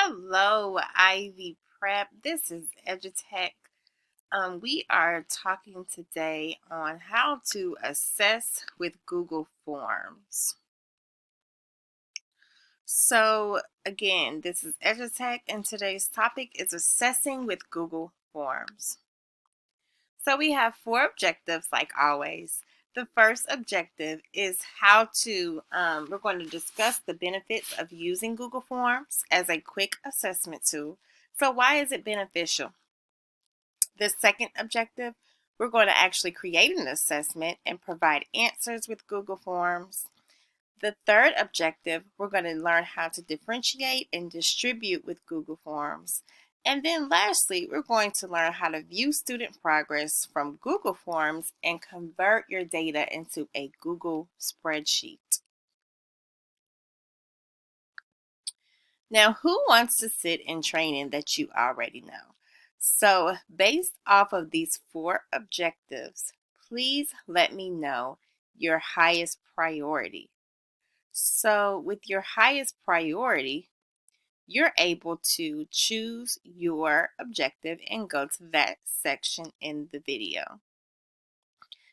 Hello, Ivy Prep. This is EduTech. We are talking today on how to assess with Google Forms. So, again, this is EduTech, and today's topic is assessing with Google Forms. So, we have four objectives, like always. The first objective is we're going to discuss the benefits of using Google Forms as a quick assessment tool. So, why is it beneficial? The second objective, we're going to actually create an assessment and provide answers with Google Forms. The third objective, we're going to learn how to differentiate and distribute with Google Forms. And then lastly, we're going to learn how to view student progress from Google Forms and convert your data into a Google spreadsheet. Now, who wants to sit in training that you already know? So, based off of these four objectives, please let me know your highest priority. So, with your highest priority, you're able to choose your objective and go to that section in the video.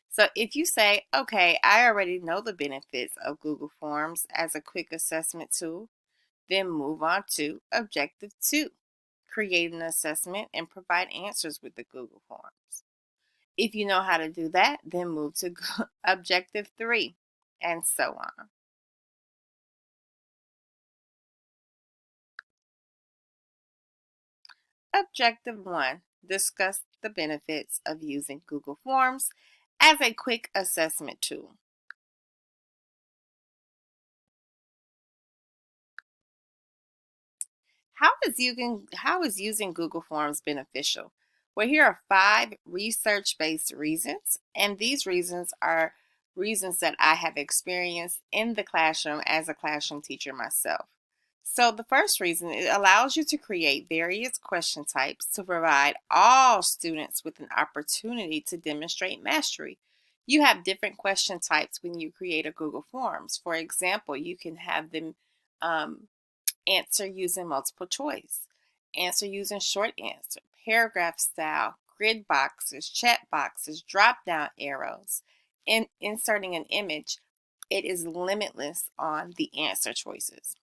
So if you say, okay, I already know the benefits of Google Forms as a quick assessment tool, then move on to Objective 2, create an assessment and provide answers with the Google Forms. If you know how to do that, then move to Objective 3, and so on. Objective 1, discuss the benefits of using Google Forms as a quick assessment tool. How is using Google Forms beneficial? Well, here are 5 research-based reasons, and these reasons are reasons that I have experienced in the classroom as a classroom teacher myself. So the first reason, it allows you to create various question types to provide all students with an opportunity to demonstrate mastery. You have different question types when you create a Google Forms. For example, you can have them answer using multiple choice, answer using short answer, paragraph style, grid boxes, chat boxes, drop down arrows, and inserting an image. It is limitless on the answer choices.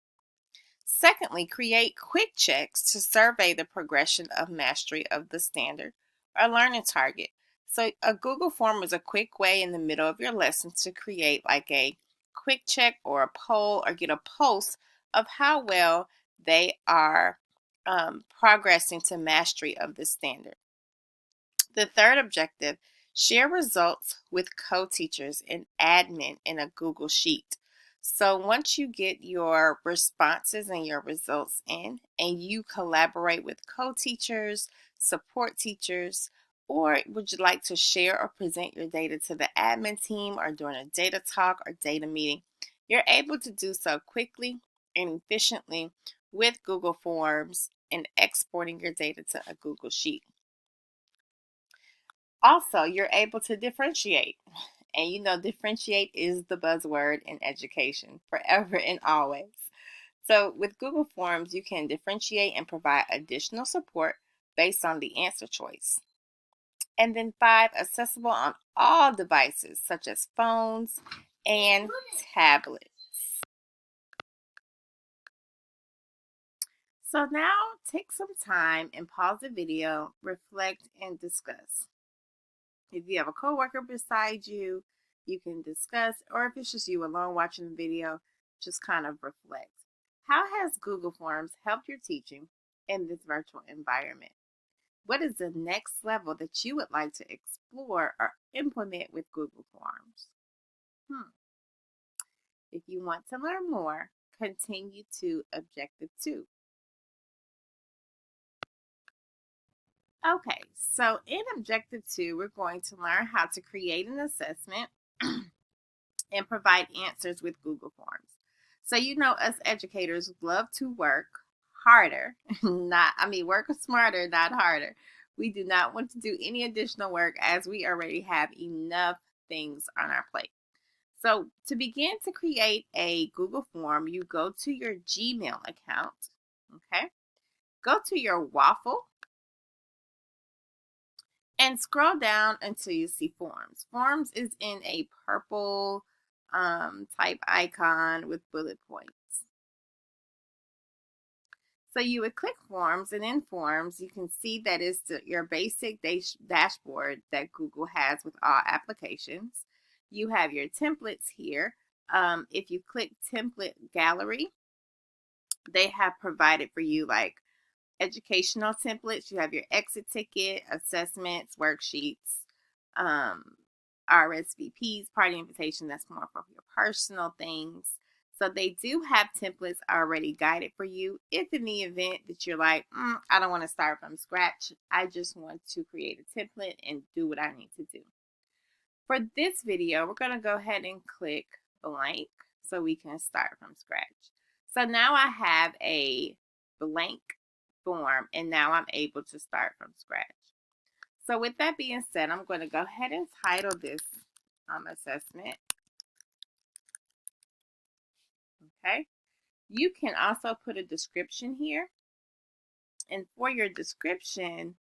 Secondly, create quick checks to survey the progression of mastery of the standard or learning target. So a Google form is a quick way in the middle of your lesson to create like a quick check or a poll or get a post of how well they are progressing to mastery of the standard. The third objective, share results with co-teachers and admin in a Google Sheet. So once you get your responses and your results in and you collaborate with co-teachers, support teachers, or would you like to share or present your data to the admin team or during a data talk or data meeting, you're able to do so quickly and efficiently with Google Forms and exporting your data to a Google Sheet. Also, you're able to differentiate. And you know, differentiate is the buzzword in education forever and always. So, with Google Forms, you can differentiate and provide additional support based on the answer choice. And then 5, accessible on all devices such as phones and tablets. So, now take some time and pause the video, reflect, and discuss. If you have a coworker beside you, you can discuss, or if it's just you alone watching the video, just kind of reflect. How has Google Forms helped your teaching in this virtual environment? What is the next level that you would like to explore or implement with Google Forms? If you want to learn more, continue to Objective 2. Okay, so in Objective 2, we're going to learn how to create an assessment and provide answers with Google Forms. So you know us educators love to work harder, work smarter, not harder. We do not want to do any additional work as we already have enough things on our plate. So to begin to create a Google form, you go to your Gmail account, okay? Go to your waffle and scroll down until you see Forms. Forms is in a purple type icon with bullet points. So you would click Forms, and in Forms, you can see that it's your basic dashboard that Google has with all applications. You have your templates here. If you click Template Gallery, they have provided for you like educational templates. You have your exit ticket, assessments, worksheets, um, RSVPs, party invitation. That's more for your personal things. So they do have templates already guided for you. If in the event that you're like, I don't want to start from scratch, I just want to create a template and do what I need to do. For this video, we're going to go ahead and click blank so we can start from scratch. So now I have a blank form, and now I'm able to start from scratch. So with that being said, I'm going to go ahead and title this assessment. Okay. You can also put a description here. And for your description,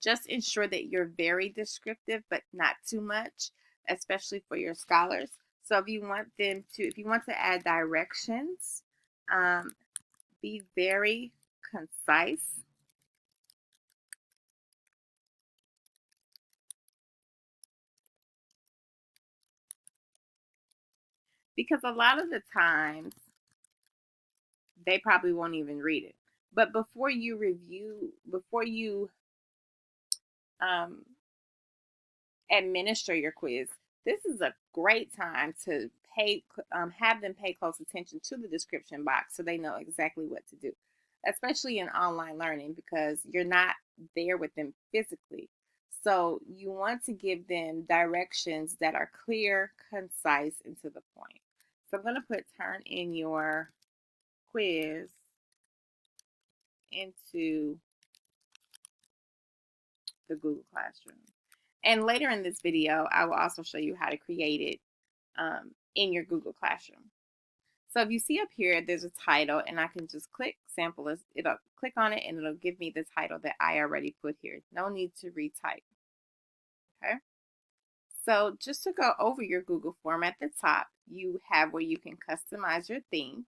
just ensure that you're very descriptive, but not too much, especially for your scholars. So if you want to add directions, be very concise. Because a lot of the times they probably won't even read it. But before you administer your quiz, this is a great time to have them pay close attention to the description box so they know exactly what to do, especially in online learning because you're not there with them physically. So you want to give them directions that are clear, concise, and to the point. So I'm going to put turn in your quiz into the Google Classroom. And later in this video, I will also show you how to create it in your Google Classroom. So if you see up here, there's a title, and I can just click sample. It'll click on it, and it'll give me the title that I already put here. No need to retype. Okay. So just to go over your Google form, at the top, you have where you can customize your theme.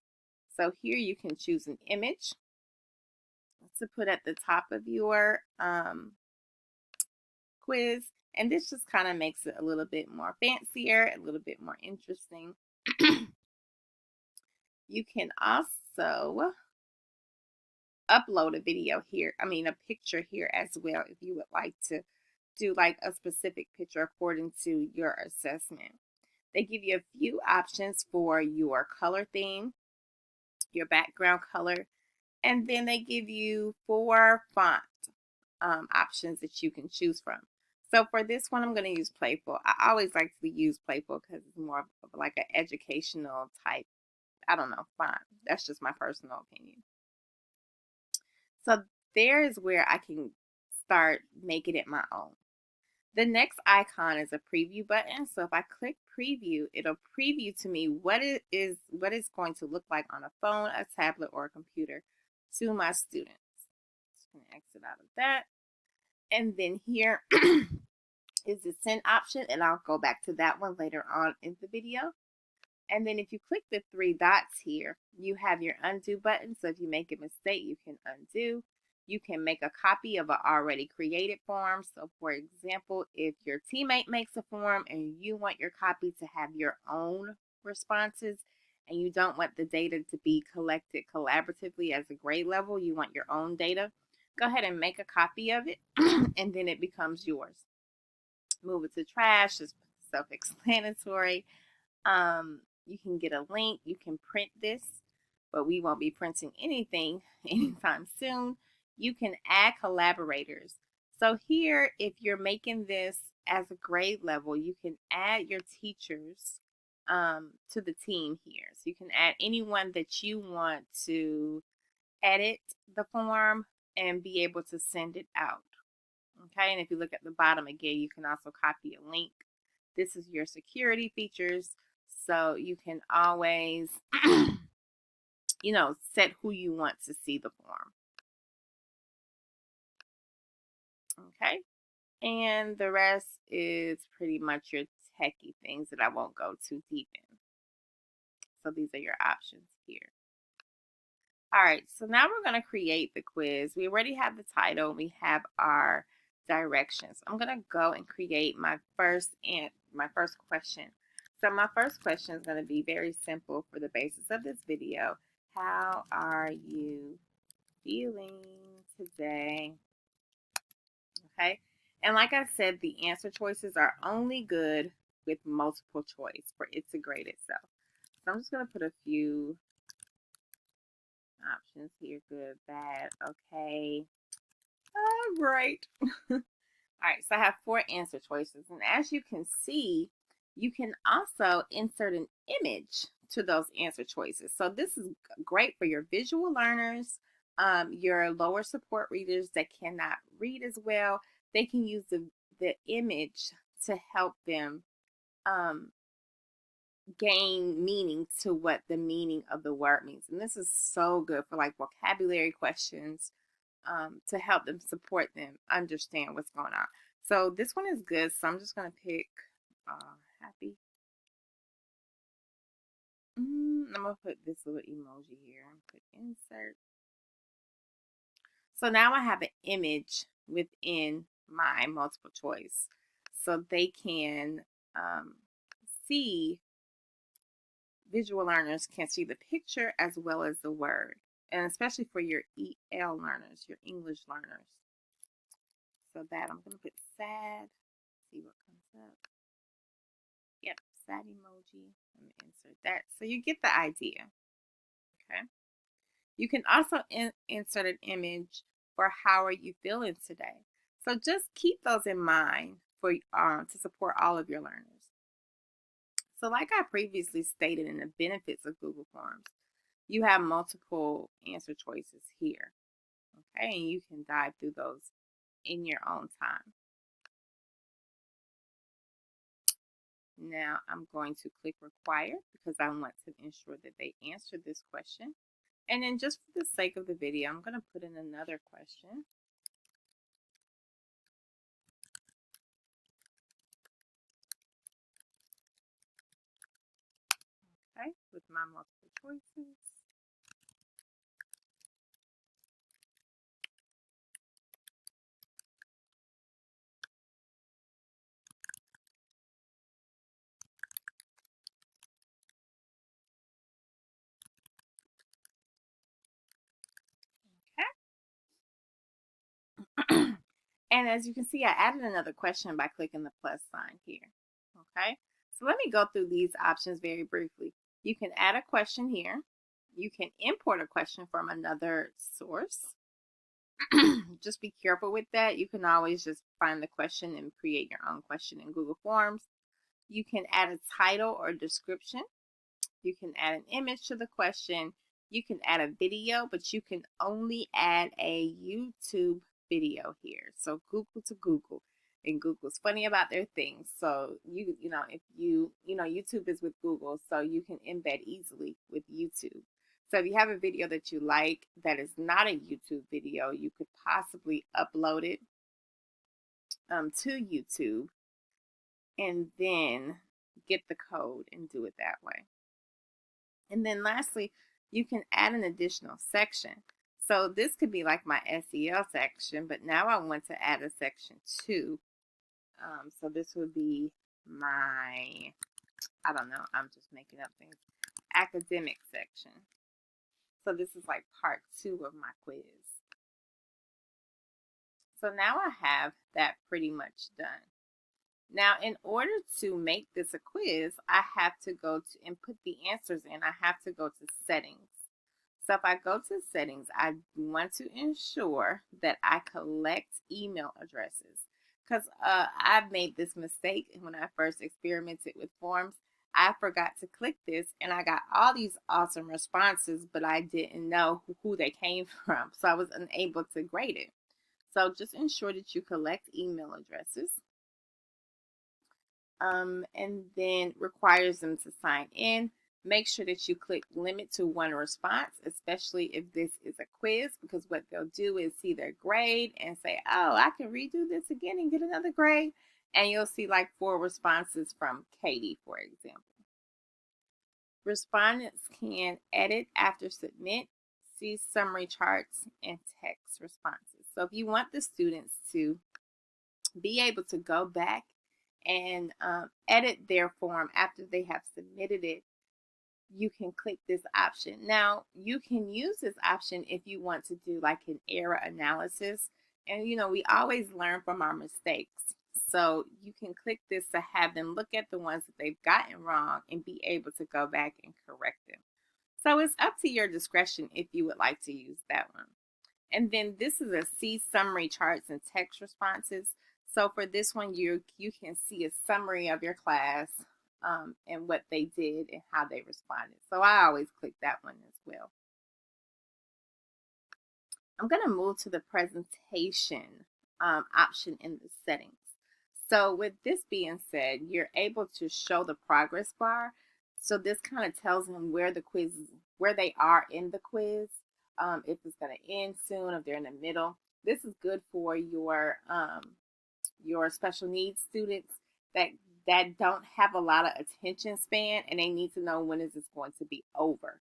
So here you can choose an image to put at the top of your quiz. And this just kind of makes it a little bit more fancier, a little bit more interesting. You can also upload a video here, a picture here as well if you would like to do like a specific picture according to your assessment. They give you a few options for your color theme, your background color, and then they give you 4 font options that you can choose from. So for this one, I'm going to use Playful. I always like to use Playful because it's more of like an educational type, I don't know, font. That's just my personal opinion. So there is where I can start making it my own. The next icon is a preview button. So if I click preview, it'll preview to me what it's going to look like on a phone, a tablet, or a computer to my students. Just going to exit out of that. And then here is the send option, and I'll go back to that one later on in the video. And then if you click the 3 dots here, you have your undo button. So if you make a mistake, you can undo. You can make a copy of an already created form. So for example, if your teammate makes a form and you want your copy to have your own responses and you don't want the data to be collected collaboratively as a grade level, you want your own data, go ahead and make a copy of it and then it becomes yours. Move it to trash is self-explanatory. You can get a link, you can print this, but we won't be printing anything anytime soon. You can add collaborators. So here, if you're making this as a grade level, you can add your teachers to the team here. So you can add anyone that you want to edit the form and be able to send it out. Okay, and if you look at the bottom again, you can also copy a link. This is your security features. So you can always set who you want to see the form. Okay. And the rest is pretty much your techie things that I won't go too deep in. So these are your options here. All right, so now we're going to create the quiz. We already have the title. We have our directions. I'm going to go and create my first question. So my first question is going to be very simple for the basis of this video. How are you feeling today? Okay. And like I said, the answer choices are only good with multiple choice for it to grade itself. So I'm just going to put a few options here. Good, bad, okay. Great. All right, so I have 4 answer choices. And as you can see, you can also insert an image to those answer choices. So this is great for your visual learners, your lower support readers that cannot read as well. They can use the image to help them gain meaning to what the meaning of the word means. And this is so good for like vocabulary questions, to help them support them understand what's going on. So this one is good. So I'm just going to pick happy. I'm going to put this little emoji here and put insert. So now I have an image within my multiple choice. So they can see, visual learners can see the picture as well as the word. And especially for your EL learners, your English learners. So that I'm going to put sad. See what comes up. Yep, sad emoji. Let me insert that. So you get the idea. Okay. You can also insert an image for how are you feeling today. So just keep those in mind for to support all of your learners. So like I previously stated in the benefits of Google Forms, you have multiple answer choices here. Okay, and you can dive through those in your own time. Now I'm going to click require because I want to ensure that they answer this question. And then just for the sake of the video, I'm going to put in another question. Okay, with my multiple choices. Okay. And as you can see, I added another question by clicking the plus sign here. Okay, so let me go through these options very briefly. You can add a question here. You can import a question from another source. Just be careful with that. You can always just find the question and create your own question in Google Forms. You can add a title or description. You can add an image to the question. You can add a video, but you can only add a YouTube video here. So Google to Google. And Google's funny about their things. So if YouTube is with Google, so you can embed easily with YouTube. So if you have a video that you like that is not a YouTube video, you could possibly upload it to YouTube and then get the code and do it that way. And then lastly, you can add an additional section. So this could be like my SEL section, but now I want to add a section 2. So this would be my, I don't know, I'm just making up things, academic section. So this is like part 2 of my quiz. So now I have that pretty much done. Now, in order to make this a quiz, I have to go to and put the answers in. I have to go to settings. So if I go to settings, I want to ensure that I collect email addresses because I've made this mistake when I first experimented with forms. I forgot to click this and I got all these awesome responses, but I didn't know who they came from. So I was unable to grade it. So just ensure that you collect email addresses. And then requires them to sign in. Make sure that you click limit to one response, especially if this is a quiz, because what they'll do is see their grade and say, oh, I can redo this again and get another grade. And you'll see like 4 responses from Katie, for example. Respondents can edit after submit, see summary charts, and text responses. So if you want the students to be able to go back and edit their form after they have submitted it, you can click this option. Now, you can use this option if you want to do like an error analysis. And, we always learn from our mistakes. So you can click this to have them look at the ones that they've gotten wrong and be able to go back and correct them. So it's up to your discretion if you would like to use that one. And then this is a see summary charts and text responses. So for this one, you can see a summary of your class and what they did and how they responded. So I always click that one as well. I'm going to move to the presentation option in the settings. So with this being said, you're able to show the progress bar. So this kind of tells them where they are in the quiz, if it's going to end soon, if they're in the middle. This is good for your special needs students that don't have a lot of attention span and they need to know when is this going to be over.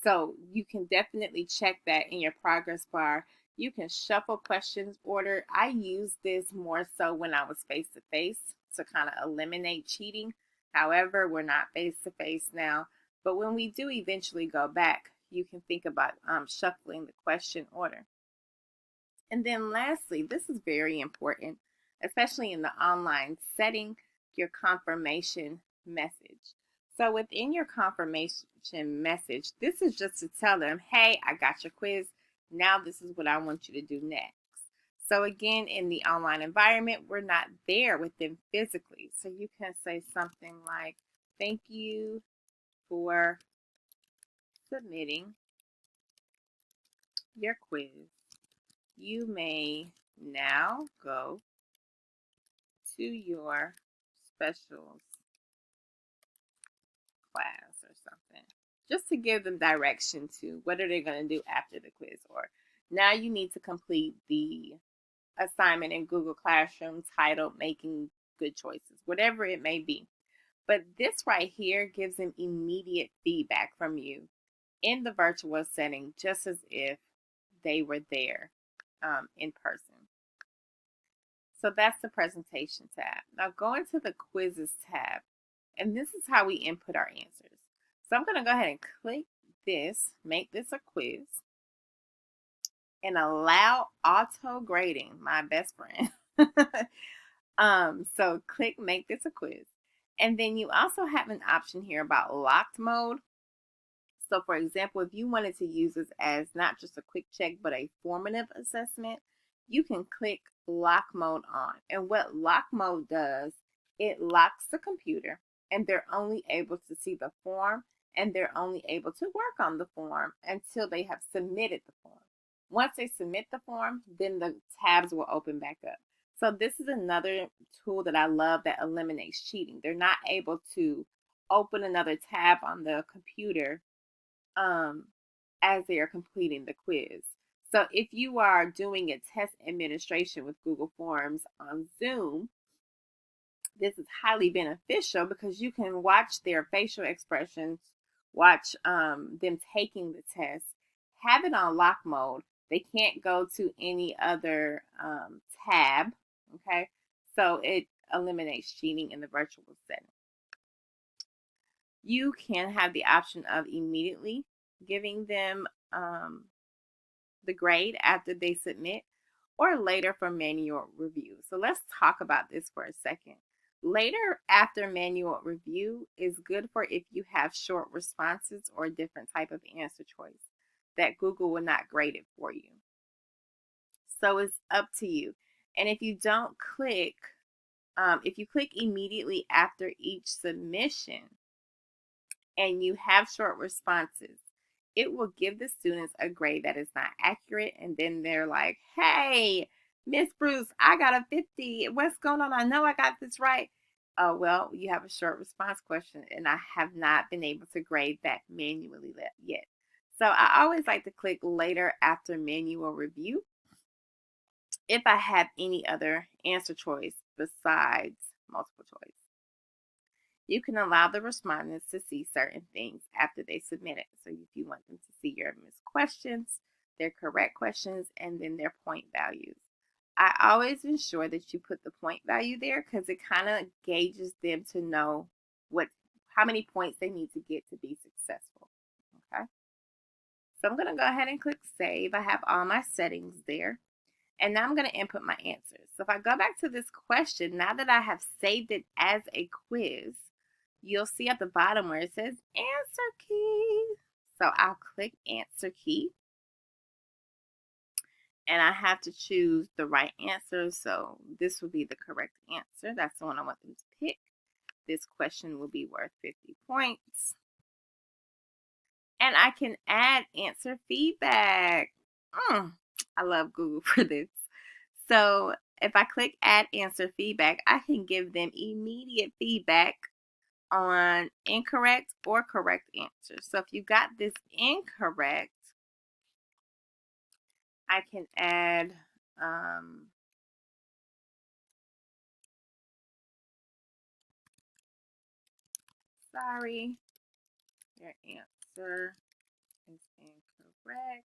So you can definitely check that in your progress bar. You can shuffle questions order. I use this more so when I was face-to-face to kind of eliminate cheating. However, we're not face-to-face now. But when we do eventually go back, you can think about shuffling the question order. And then lastly, this is very important, especially in the online setting, your confirmation message. So within your confirmation message, this is just to tell them, hey, I got your quiz. Now this is what I want you to do next. So again, in the online environment, we're not there with them physically. So you can say something like, thank you for submitting your quiz. You may now go to your specials class or something, just to give them direction to what are they going to do after the quiz, or now you need to complete the assignment in Google Classroom titled Making Good Choices, whatever it may be. But this right here gives them immediate feedback from you in the virtual setting, just as if they were there in person. So that's the presentation tab. Now go into the quizzes tab, and this is how we input our answers. So I'm going to go ahead and click this, make this a quiz, and allow auto grading, my best friend. So click make this a quiz. And then you also have an option here about locked mode. So for example, if you wanted to use this as not just a quick check, but a formative assessment, you can click lock mode on. And what lock mode does, it locks the computer and they're only able to see the form and they're only able to work on the form until they have submitted the form. Once they submit the form, then the tabs will open back up. So this is another tool that I love that eliminates cheating. They're not able to open another tab on the computer as they are completing the quiz. So if you are doing a test administration with Google Forms on Zoom, this is highly beneficial because you can watch their facial expressions, watch them taking the test, have it on lock mode. They can't go to any other tab, okay? So it eliminates cheating in the virtual setting. You can have the option of immediately giving them the grade after they submit, or later for manual review. So let's talk about this for a second. Later after manual review is good for if you have short responses or a different type of answer choice that Google will not grade it for you. So it's up to you. And if you don't click, if you click immediately after each submission and you have short responses, it will give the students a grade that is not accurate. And then they're like, hey, Miss Bruce, I got a 50. What's going on? I know I got this right. Oh, well, you have a short response question, and I have not been able to grade that manually yet. So I always like to click later after manual review if I have any other answer choice besides multiple choice. You can allow the respondents to see certain things after they submit it. So if you want them to see your missed questions, their correct questions, and then their point values. I always ensure that you put the point value there because it kind of gauges them to know how many points they need to get to be successful. Okay. So I'm going to go ahead and click save. I have all my settings there. And now I'm going to input my answers. So if I go back to this question, now that I have saved it as a quiz, you'll see at the bottom where it says answer key. So I'll click answer key. And I have to choose the right answer. So this will be the correct answer. That's the one I want them to pick. This question will be worth 50 points. And I can add answer feedback. I love Google for this. So if I click add answer feedback, I can give them immediate feedback on incorrect or correct answers. So if you got this incorrect, I can add sorry, your answer is incorrect.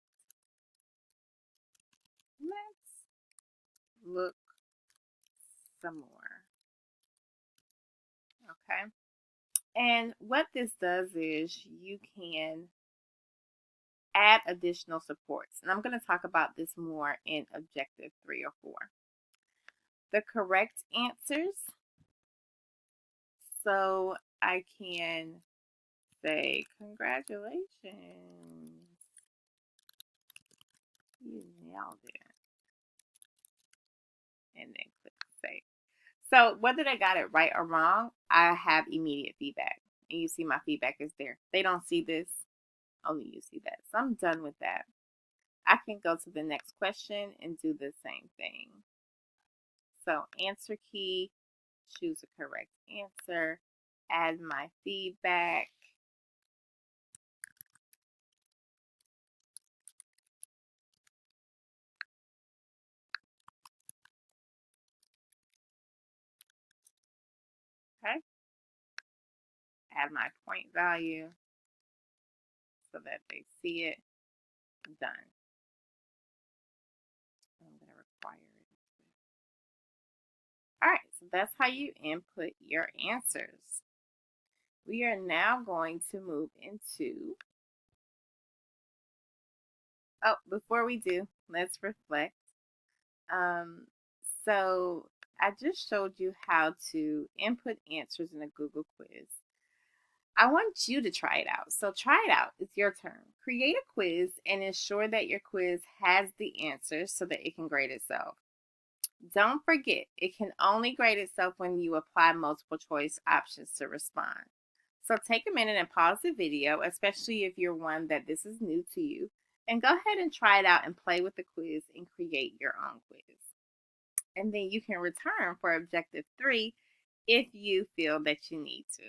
Let's look some more. Okay. And what this does is you can add additional supports. And I'm going to talk about this more in objective 3 or 4. The correct answers. So I can say, congratulations. You nailed it. And then click save. So whether they got it right or wrong, I have immediate feedback. And you see my feedback is there. They don't see this. Only you see that. So I'm done with that. I can go to the next question and do the same thing. So answer key, choose a correct answer, add my feedback. Okay. Add my point value so that they see it. Done. I'm going to require it. All right, so that's how you input your answers. We are now going to move into, before we do, let's reflect. So I just showed you how to input answers in a Google quiz. I want you to try it out. So try it out. It's your turn. Create a quiz and ensure that your quiz has the answers so that it can grade itself. Don't forget, it can only grade itself when you apply multiple choice options to respond. So take a minute and pause the video, especially if you're one that this is new to you, and go ahead and try it out and play with the quiz and create your own quiz. And then you can return for objective 3 if you feel that you need to.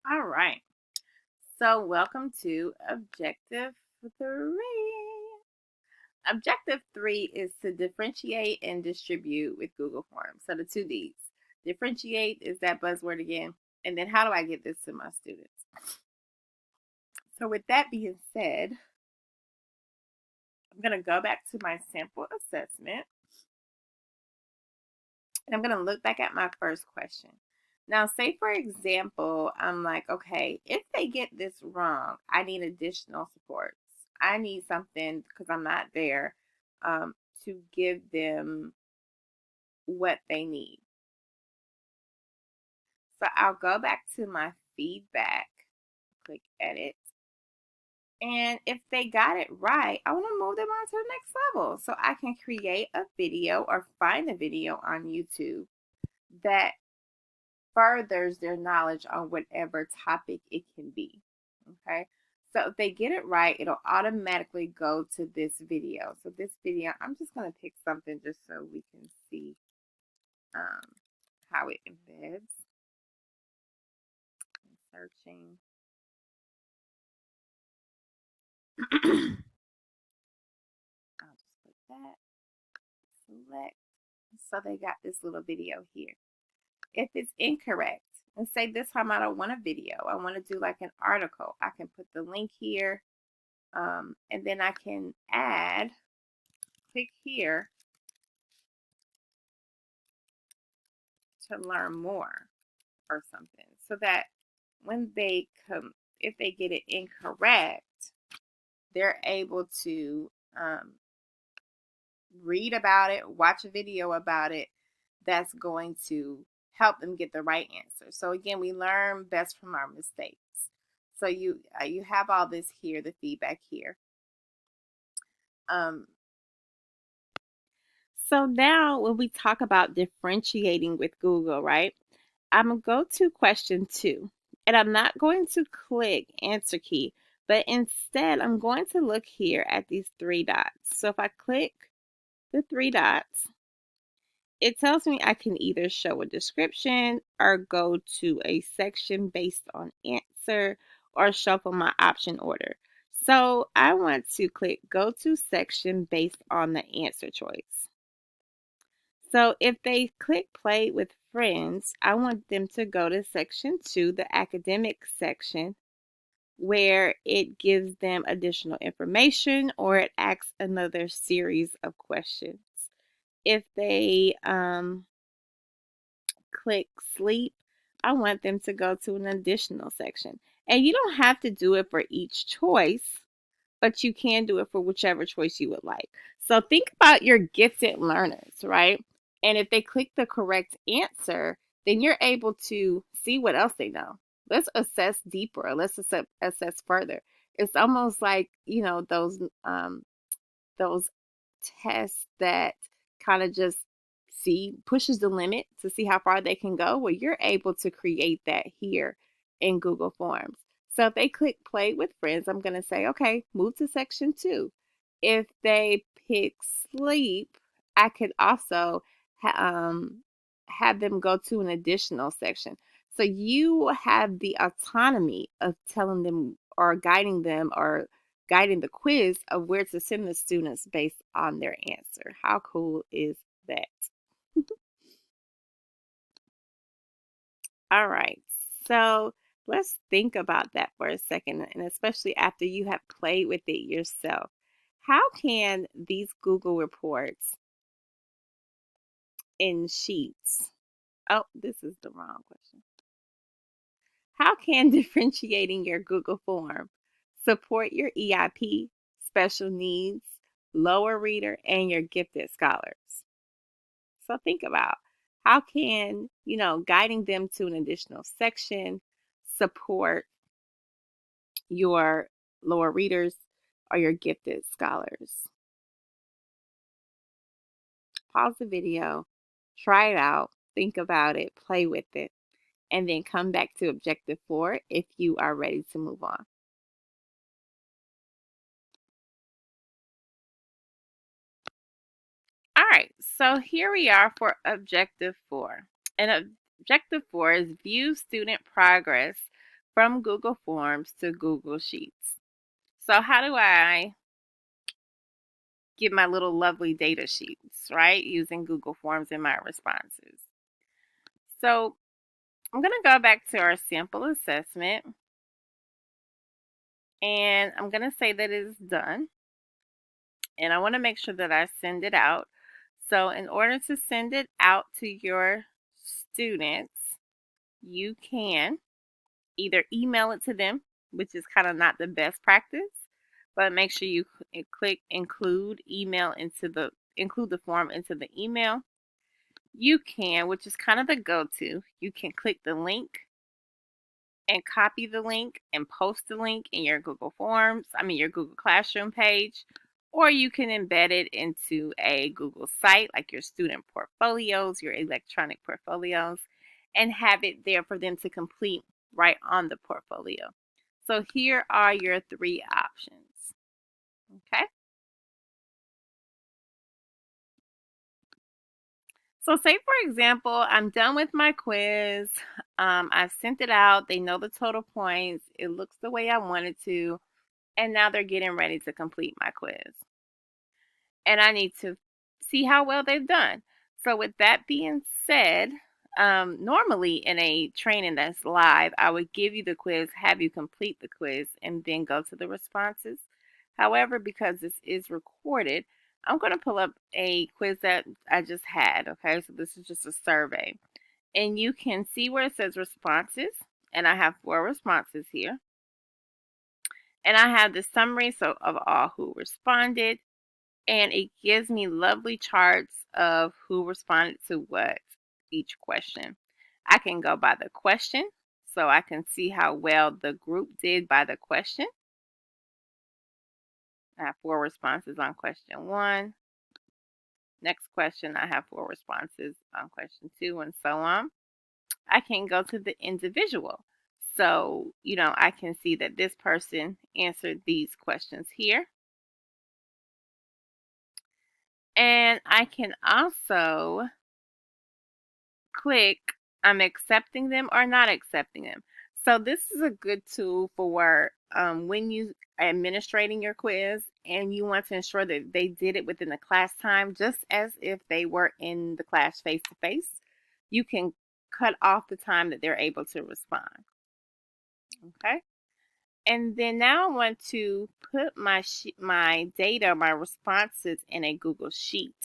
All right. So welcome to objective 3. Objective 3 is to differentiate and distribute with Google Forms. So the 2 Ds. Differentiate is that buzzword again. And then how do I get this to my students? So with that being said, I'm going to go back to my sample assessment. And I'm going to look back at my first question. Now, say for example, I'm like, okay, if they get this wrong, I need additional supports. I need something because I'm not there to give them what they need. So I'll go back to my feedback, click edit. And if they got it right, I want to move them on to the next level. So I can create a video or find a video on YouTube that furthers their knowledge on whatever topic it can be. Okay. So if they get it right, it'll automatically go to this video. So this video, I'm just going to pick something just so we can see how it embeds. I'm searching. I'll just put that, select. So they got this little video here. If it's incorrect, and say this time I don't want a video, I want to do like an article, I can put the link here, and then I can click here to learn more or something, so that when they come, if they get it incorrect, they're able to read about it, watch a video about it that's going to help them get the right answer. So again, we learn best from our mistakes. So you have all this here, the feedback here. So now when we talk about differentiating with Google, right? I'm going to go to question 2, and I'm not going to click answer key, but instead I'm going to look here at these 3 dots. So if I click the 3 dots, it tells me I can either show a description or go to a section based on answer or shuffle my option order. So I want to click go to section based on the answer choice. So if they click play with friends, I want them to go to section 2, the academic section, where it gives them additional information or it asks another series of questions. If they click sleep, I want them to go to an additional section. And you don't have to do it for each choice, but you can do it for whichever choice you would like. So think about your gifted learners, right? And if they click the correct answer, then you're able to see what else they know. Let's assess deeper. Let's assess further. It's almost like, those tests that kind of just pushes the limit to see how far they can go. Well, you're able to create that here in Google Forms. So if they click play with friends, I'm going to say, okay, move to section 2. If they pick sleep, I could also have them go to an additional section. So you have the autonomy of telling them or guiding them or guiding the quiz of where to send the students based on their answer. How cool is that? All right, so let's think about that for a second, and especially after you have played with it yourself. How can these Google reports in Sheets, oh, this is the wrong question. How can differentiating your Google form support your EIP, special needs, lower reader, and your gifted scholars? So think about how can, guiding them to an additional section support your lower readers or your gifted scholars. Pause the video, try it out, think about it, play with it, and then come back to Objective 4 if you are ready to move on. All right, so here we are for Objective 4. And Objective 4 is view student progress from Google Forms to Google Sheets. So how do I get my little lovely data sheets, right? Using Google Forms in my responses. So I'm going to go back to our sample assessment. And I'm going to say that it is done. And I want to make sure that I send it out. So in order to send it out to your students, you can either email it to them, which is kind of not the best practice, but make sure you click include the form into the email. You can, which is kind of the go-to, you can click the link and copy the link and post the link in your Google Classroom page, or you can embed it into a Google site like your student portfolios, your electronic portfolios, and have it there for them to complete right on the portfolio. So here are your 3 options. Okay. So say for example, I'm done with my quiz. I've sent it out. They know the total points. It looks the way I want it to. And now they're getting ready to complete my quiz. And I need to see how well they've done. So with that being said, normally in a training that's live, I would give you the quiz, have you complete the quiz, and then go to the responses. However, because this is recorded, I'm going to pull up a quiz that I just had. Okay, so this is just a survey. And you can see where it says responses, and I have 4 responses here. And I have the summary of all who responded, and it gives me lovely charts of who responded to what each question. I can go by the question, so I can see how well the group did by the question. I have 4 responses on question 1. Next question, I have 4 responses on question 2, and so on. I can go to the individual. So, I can see that this person answered these questions here. And I can also click I'm accepting them or not accepting them. So this is a good tool for when you are administrating your quiz and you want to ensure that they did it within the class time, just as if they were in the class face to face. You can cut off the time that they're able to respond. Okay. And then now I want to put my data, my responses in a Google Sheet.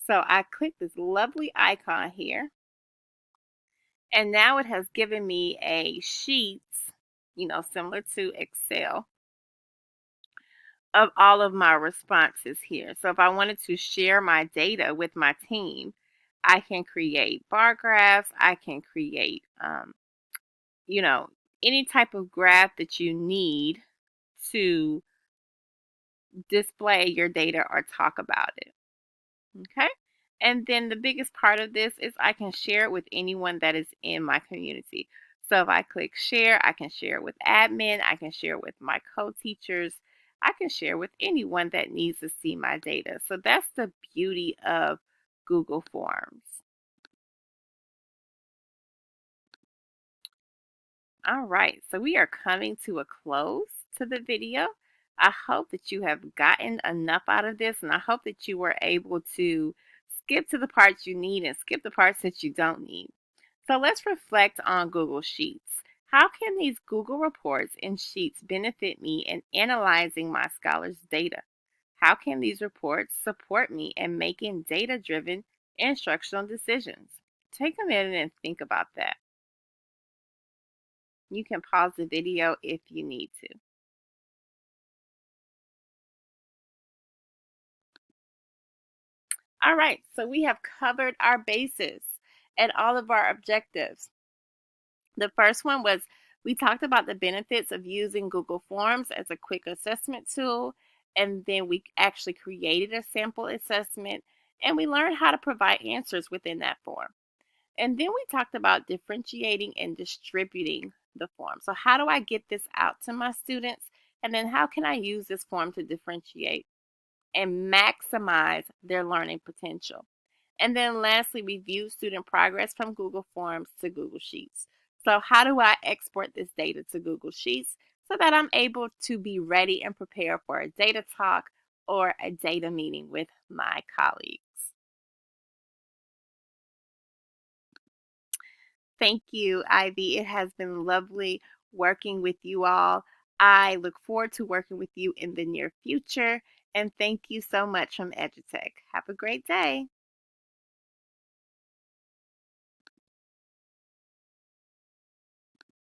So I click this lovely icon here. And now it has given me a sheet, similar to Excel, of all of my responses here. So if I wanted to share my data with my team, I can create bar graphs. I can create, any type of graph that you need to display your data or talk about it. Okay. And then the biggest part of this is I can share it with anyone that is in my community. So if I click share, I can share it with admin, I can share it with my co-teachers, I can share with anyone that needs to see my data. So that's the beauty of Google Forms. All right, so we are coming to a close to the video. I hope that you have gotten enough out of this, and I hope that you were able to skip to the parts you need and skip the parts that you don't need. So let's reflect on Google Sheets. How can these Google reports and sheets benefit me in analyzing my scholars' data? How can these reports support me in making data-driven instructional decisions? Take a minute and think about that. You can pause the video if you need to. All right, so we have covered our bases and all of our objectives. The first one was we talked about the benefits of using Google Forms as a quick assessment tool, and then we actually created a sample assessment, and we learned how to provide answers within that form. And then we talked about differentiating and distributing the form. So how do I get this out to my students? And then how can I use this form to differentiate and maximize their learning potential? And then lastly, we view student progress from Google Forms to Google Sheets. So how do I export this data to Google Sheets so that I'm able to be ready and prepared for a data talk or a data meeting with my colleagues? Thank you, Ivy. It has been lovely working with you all. I look forward to working with you in the near future. And thank you so much from Edutech. Have a great day.